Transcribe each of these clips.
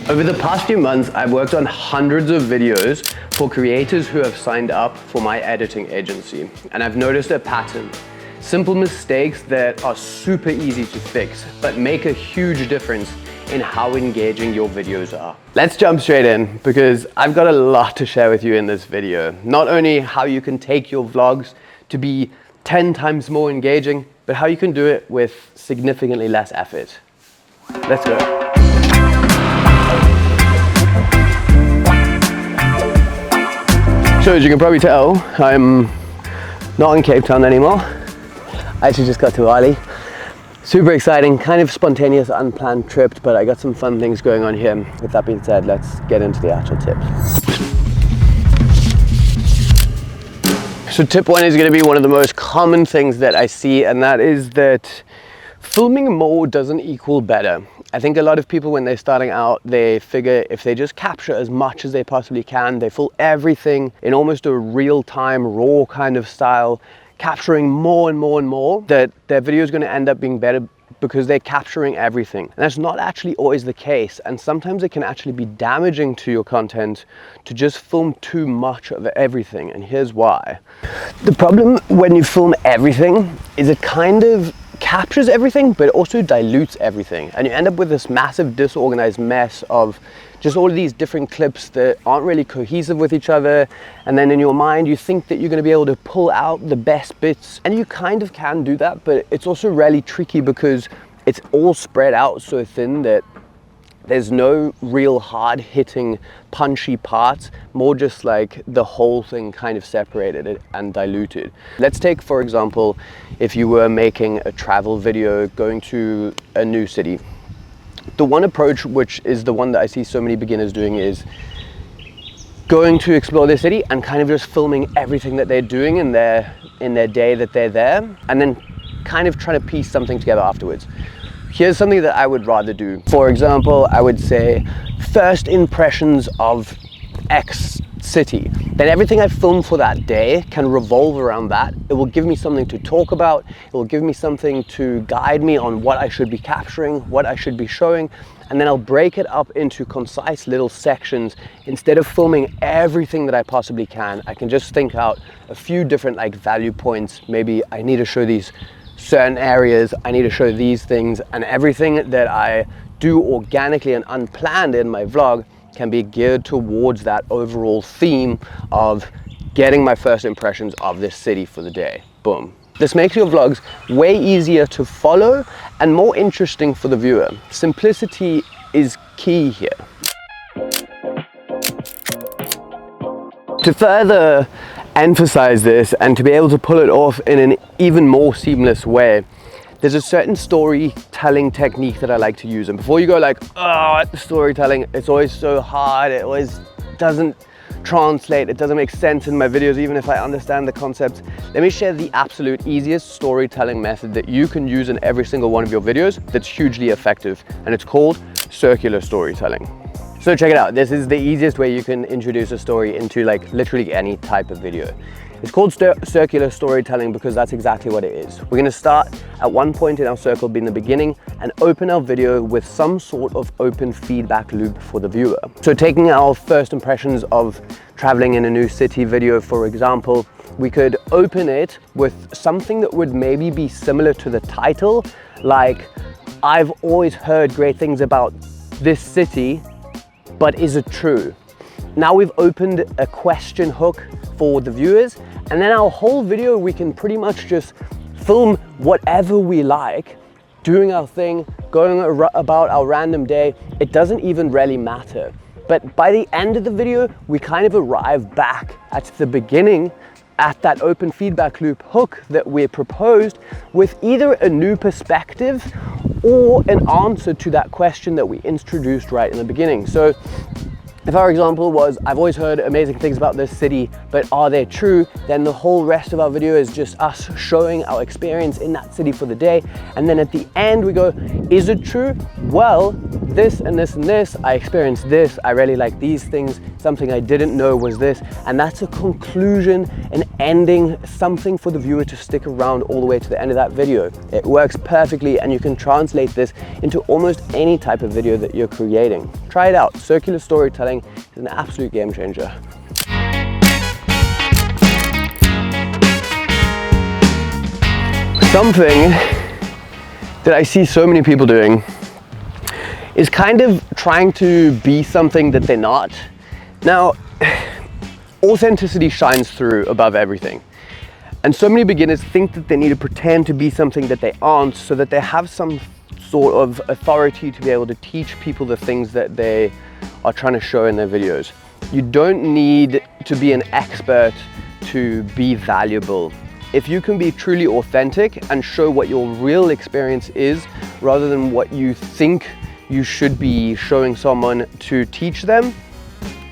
Over the past few months, I've worked on hundreds of videos for creators who have signed up for my editing agency. And I've noticed a pattern. Simple mistakes that are super easy to fix, but make a huge difference in how engaging your videos are. Let's jump straight in because I've got a lot to share with you in this video. Not only how you can take your vlogs to be 10 times more engaging, but how you can do it with significantly less effort. Let's go. So as you can probably tell, I'm not in Cape Town anymore. I actually just got to Bali. Super exciting, kind of spontaneous, unplanned trip, but I got some fun things going on here. With that being said, let's get into the actual tips. So tip one is going to be one of the most common things that I see, and that is that filming more doesn't equal better. I think a lot of people, when they're starting out, they figure if they just capture as much as they possibly can, they film everything in almost a real-time, raw kind of style, capturing more and more and more, that their video is going to end up being better because they're capturing everything. And that's not actually always the case. And sometimes it can actually be damaging to your content to just film too much of everything. And here's why. The problem when you film everything is it kind of captures everything, but it also dilutes everything. And you end up with this massive disorganized mess of just all of these different clips that aren't really cohesive with each other. And then in your mind, you think that you're going to be able to pull out the best bits. And you kind of can do that, but it's also really tricky because it's all spread out so thin that there's no real hard hitting punchy parts, more just like the whole thing kind of separated and diluted. Let's take, for example, if you were making a travel video going to a new city. The one approach, which is the one that I see so many beginners doing, is going to explore their city and kind of just filming everything that they're doing in their day that they're there, and then kind of trying to piece something together afterwards. Here's something that I would rather do. For example, I would say first impressions of X city. Then everything I film for that day can revolve around that. It will give me something to talk about. It will give me something to guide me on what I should be capturing, what I should be showing. And then I'll break it up into concise little sections. Instead of filming everything that I possibly can, I can just think out a few different value points. Maybe I need to show these certain areas, I need to show these things, and everything that I do organically and unplanned in my vlog can be geared towards that overall theme of getting my first impressions of this city for the day. Boom. This makes your vlogs way easier to follow and more interesting for the viewer. Simplicity is key here. To further emphasize this and to be able to pull it off in an even more seamless way, there's a certain storytelling technique that I like to use. And before you go storytelling, it's always so hard, it always doesn't translate, it doesn't make sense in my videos, even if I understand the concepts. Let me share the absolute easiest storytelling method that you can use in every single one of your videos that's hugely effective, and it's called circular storytelling. So check it out. This is the easiest way you can introduce a story into literally any type of video. It's called circular storytelling because that's exactly what it is. We're going to start at one point in our circle, being the beginning, and open our video with some sort of open feedback loop for the viewer. So taking our first impressions of traveling in a new city video, for example, we could open it with something that would maybe be similar to the title, like, I've always heard great things about this city, but is it true? Now we've opened a question hook for the viewers, and then our whole video, we can pretty much just film whatever we like, doing our thing, going about our random day. It doesn't even really matter. But by the end of the video, we kind of arrive back at the beginning at that open feedback loop hook that we proposed with either a new perspective or an answer to that question that we introduced right in the beginning. So if our example was, I've always heard amazing things about this city, but are they true? Then the whole rest of our video is just us showing our experience in that city for the day. And then at the end we go, is it true? Well, this and this and this, I experienced this, I really like these things, something I didn't know was this, and that's a conclusion, an ending, something for the viewer to stick around all the way to the end of that video. It works perfectly, and you can translate this into almost any type of video that you're creating. Try it out. Circular storytelling is an absolute game changer. Something that I see so many people doing is kind of trying to be something that they're not. Now, authenticity shines through above everything. And so many beginners think that they need to pretend to be something that they aren't so that they have some sort of authority to be able to teach people the things that they are trying to show in their videos. You don't need to be an expert to be valuable. If you can be truly authentic and show what your real experience is rather than what you think you should be showing someone to teach them,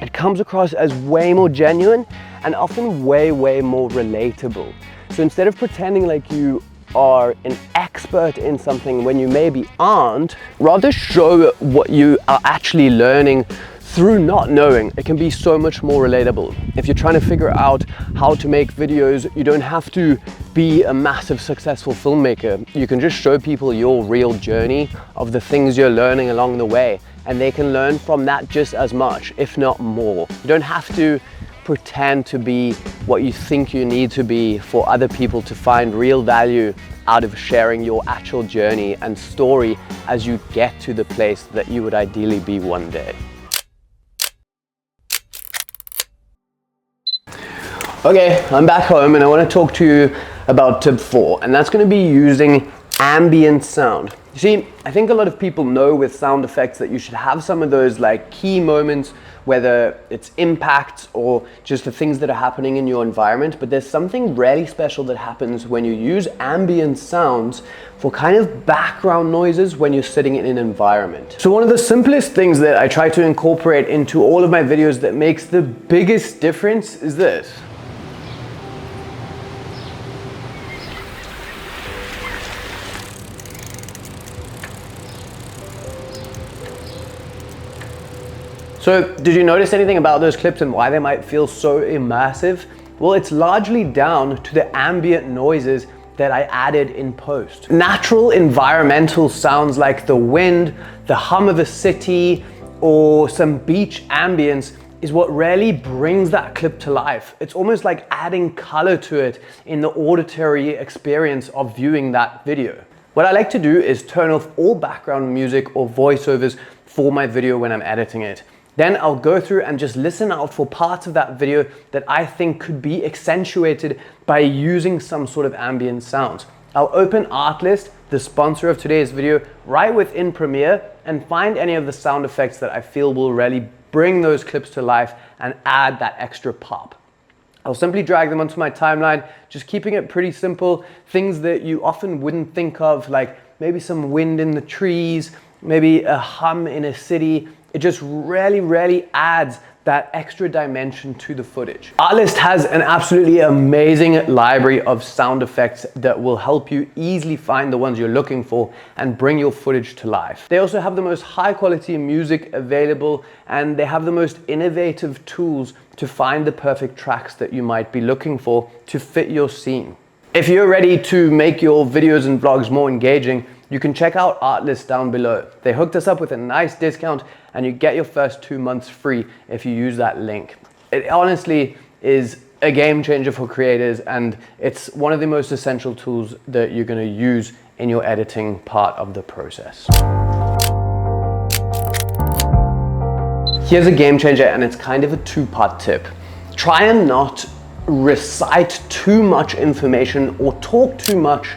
it comes across as way more genuine and often way more relatable. So instead of pretending like you are an expert in something when you maybe aren't, rather show what you are actually learning through not knowing. It can be so much more relatable. If you're trying to figure out how to make videos, you don't have to be a massive successful filmmaker. You can just show people your real journey of the things you're learning along the way, and they can learn from that just as much, if not more. You don't have to pretend to be what you think you need to be for other people to find real value out of sharing your actual journey and story as you get to the place that you would ideally be one day. Okay, I'm back home and I want to talk to you about tip 4, and that's going to be using ambient sound. You see, I think a lot of people know with sound effects that you should have some of those like key moments, whether it's impacts or just the things that are happening in your environment, but there's something really special that happens when you use ambient sounds for kind of background noises when you're sitting in an environment. So one of the simplest things that I try to incorporate into all of my videos that makes the biggest difference is this. So did you notice anything about those clips and why they might feel so immersive? Well, it's largely down to the ambient noises that I added in post. Natural environmental sounds like the wind, the hum of a city, or some beach ambience is what really brings that clip to life. It's almost like adding color to it in the auditory experience of viewing that video. What I like to do is turn off all background music or voiceovers for my video when I'm editing it. Then I'll go through and just listen out for parts of that video that I think could be accentuated by using some sort of ambient sounds. I'll open Artlist, the sponsor of today's video, right within Premiere and find any of the sound effects that I feel will really bring those clips to life and add that extra pop. I'll simply drag them onto my timeline, just keeping it pretty simple. Things that you often wouldn't think of, like maybe some wind in the trees, maybe a hum in a city. It just really adds that extra dimension to the footage. Artlist has an absolutely amazing library of sound effects that will help you easily find the ones you're looking for and bring your footage to life. They also have the most high quality music available, and they have the most innovative tools to find the perfect tracks that you might be looking for to fit your scene. If you're ready to make your videos and vlogs more engaging, you can check out Artlist down below. They hooked us up with a nice discount and you get your first 2 months free if you use that link. It honestly is a game changer for creators, and it's one of the most essential tools that you're going to use in your editing part of the process. Here's a game changer, and it's kind of a 2-part tip. Try and not recite too much information or talk too much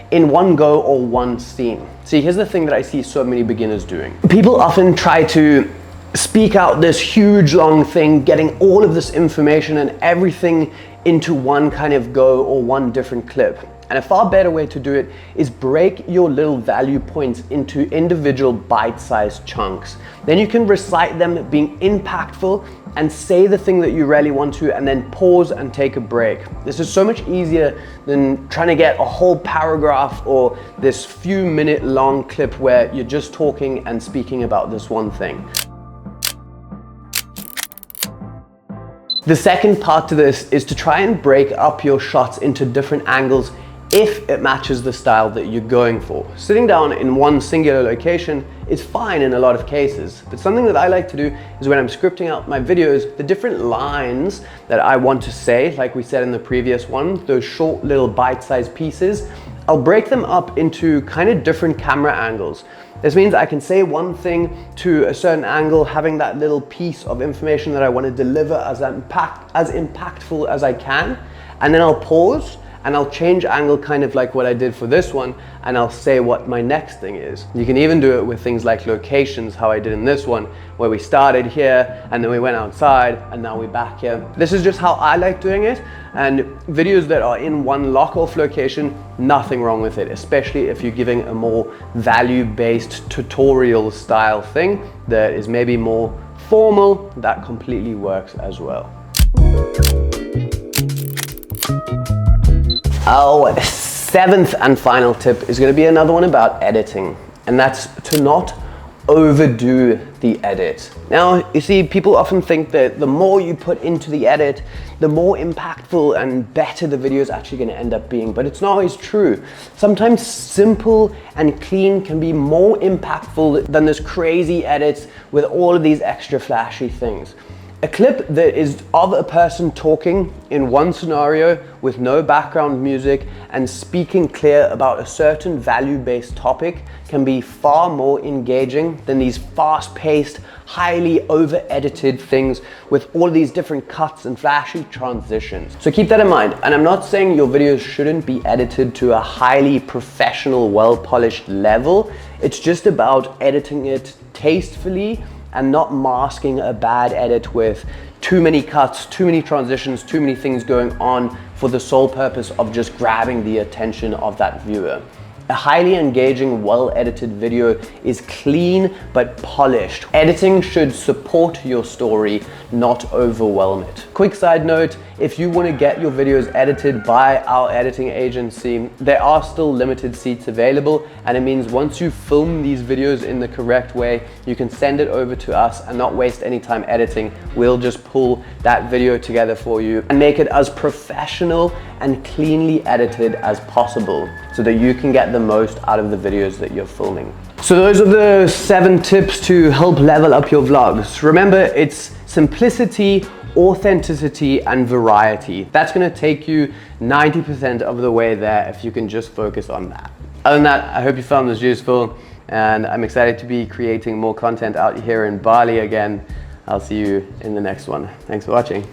in one go or one scene. See, here's the thing that I see so many beginners doing. People often try to speak out this huge long thing, getting all of this information and everything into one kind of go or one different clip. And a far better way to do it is break your little value points into individual bite-sized chunks. Then you can recite them being impactful and say the thing that you really want to, and then pause and take a break. This is so much easier than trying to get a whole paragraph or this few minute long clip where you're just talking and speaking about this one thing. The second part to this is to try and break up your shots into different angles if it matches the style that you're going for. Sitting down in one singular location is fine in a lot of cases, but something that I like to do is when I'm scripting out my videos, the different lines that I want to say, like we said in the previous one, those short little bite-sized pieces, I'll break them up into kind of different camera angles. This means I can say one thing to a certain angle, having that little piece of information that I want to deliver as impactful as I can, and then I'll pause and I'll change angle, kind of like what I did for this one, and I'll say what my next thing is. You can even do it with things like locations, how I did in this one, where we started here and then we went outside and now we're back here. This is just how I like doing it, and videos that are in one lock-off location, nothing wrong with it, especially if you're giving a more value-based tutorial style thing that is maybe more formal. That completely works as well. Our seventh and final tip is going to be another one about editing, and that's to not overdo the edit. Now, you see, people often think that the more you put into the edit, the more impactful and better the video is actually going to end up being, but it's not always true. Sometimes simple and clean can be more impactful than this crazy edits with all of these extra flashy things. A clip that is of a person talking in one scenario with no background music and speaking clear about a certain value-based topic can be far more engaging than these fast-paced, highly over-edited things with all of these different cuts and flashy transitions. So keep that in mind. And I'm not saying your videos shouldn't be edited to a highly professional, well-polished level. It's just about editing it tastefully and not masking a bad edit with too many cuts, too many transitions, too many things going on for the sole purpose of just grabbing the attention of that viewer. A highly engaging, well-edited video is clean but polished. Editing should support your story, not overwhelm it. Quick side note, if you want to get your videos edited by our editing agency, there are still limited seats available, and it means once you film these videos in the correct way, you can send it over to us and not waste any time editing. We'll just pull that video together for you and make it as professional and cleanly edited as possible so that you can get the most out of the videos that you're filming. So those are the 7 tips to help level up your vlogs. Remember, it's simplicity, authenticity, and variety. That's gonna take you 90% of the way there if you can just focus on that. Other than that, I hope you found this useful, and I'm excited to be creating more content out here in Bali again. I'll see you in the next one. Thanks for watching.